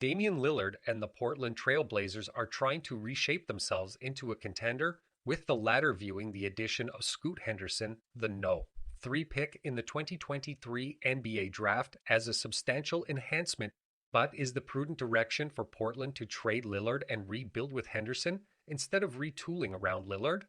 Damian Lillard and the Portland Trail Blazers are trying to reshape themselves into a contender, with the latter viewing the addition of Scoot Henderson, the No. 3 pick in the 2023 NBA draft, as a substantial enhancement. But is the prudent direction for Portland to trade Lillard and rebuild with Henderson instead of retooling around Lillard?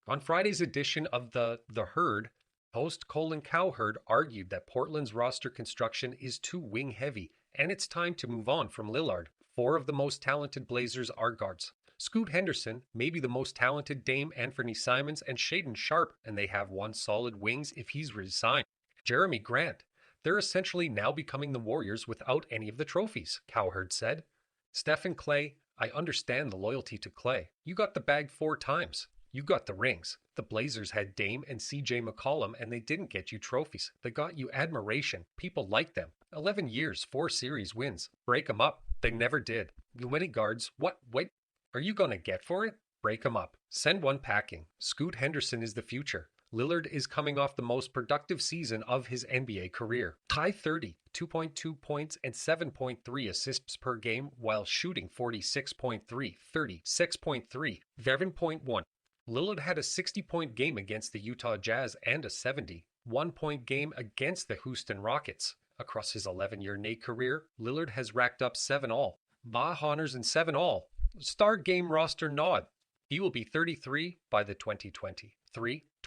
On Friday's edition of The Herd, host Colin Cowherd argued that Portland's roster construction is too wing heavy and it's time to move on from Lillard. Four of the most talented Blazers are guards. Scoot Henderson may be the most talented, Dame Anthony Simons and Shaedon Sharpe, and they have one solid wings if he's resigned. Jeremy Grant. They're essentially now becoming the Warriors without any of the trophies, Cowherd said. Stephen Clay. I understand the loyalty to Clay. You got the bag 4 times. You got the rings. The Blazers had Dame and CJ McCollum, and they didn't get you trophies. They got you admiration. People like them. 11 years, 4 series wins. Break them up. They never did. You many guards. What? Wait. Are you going to get for it? Break them up. Send one packing. Scoot Henderson is the future. Lillard is coming off the most productive season of his NBA career. High 30, 2.2 points and 7.3 assists per game while shooting 46.3, 36.3, 11.1. Lillard had a 60-point game against the Utah Jazz and a 71-point game against the Houston Rockets. Across his 11-year Nate career, Lillard has racked up 7 all, Bah honors and 7 all. Star game roster nod. He will be 33 by the 2023-24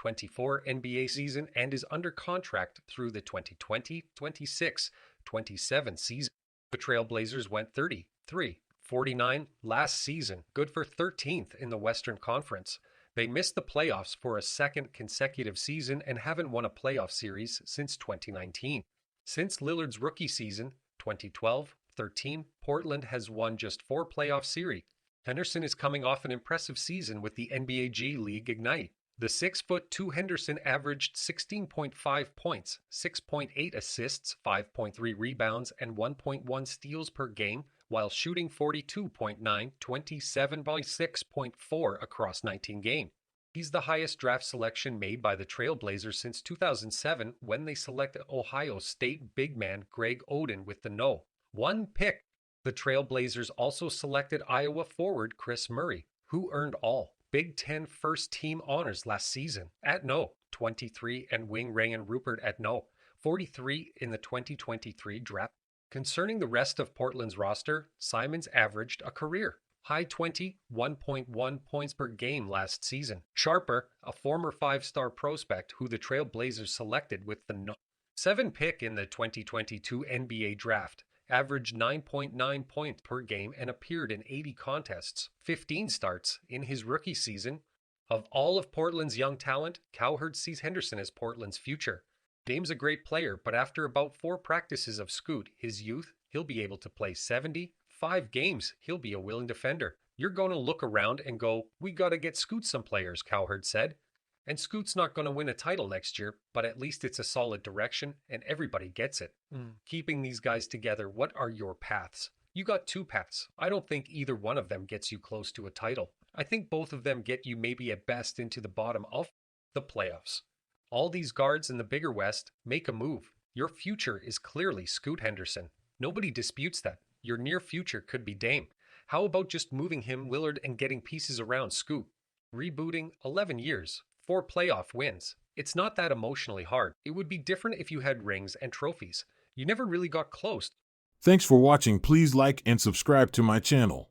NBA season and is under contract through the 2020-26-27 season. The Trailblazers went 33-49 last season, good for 13th in the Western Conference. They missed the playoffs for a second consecutive season and haven't won a playoff series since 2019. Since Lillard's rookie season, 2012-13, Portland has won just 4 playoff series. Henderson is coming off an impressive season with the NBA G League Ignite. The 6'2" Henderson averaged 16.5 points, 6.8 assists, 5.3 rebounds, and 1.1 steals per game, while shooting 42.9, 27 by 6.4 across 19 games. He's the highest draft selection made by the Trailblazers since 2007 when they selected Ohio State big man Greg Oden with the No. 1 pick. The Trailblazers also selected Iowa forward Chris Murray, who earned all Big Ten first-team honors last season at No. 23 and wing Ryan Rupert at No. 43 in the 2023 draft. Concerning the rest of Portland's roster, Simons averaged a career high 21.1 points per game last season. Sharper, a former 5-star prospect who the Trailblazers selected with the No. 7 pick in the 2022 NBA draft, averaged 9.9 points per game and appeared in 80 contests, 15 starts in his rookie season. Of all of Portland's young talent, Cowherd sees Henderson as Portland's future. Dame's a great player, but after about 4 practices of Scoot, his youth, he'll be able to play 75 games. He'll be a willing defender. You're going to look around and go, we got to get Scoot some players, Cowherd said. And Scoot's not going to win a title next year, but at least it's a solid direction and everybody gets it. Keeping these guys together, what are your paths? You got 2 paths. I don't think either one of them gets you close to a title. I think both of them get you maybe at best into the bottom of the playoffs. All these guards in the bigger West make a move. Your future is clearly Scoot Henderson. Nobody disputes that. Your near future could be Dame. How about just moving him, Lillard, and getting pieces around Scoot? Rebooting 11 years, 4 playoff wins. It's not that emotionally hard. It would be different if you had rings and trophies. You never really got close. Thanks for watching. Please like and subscribe to my channel.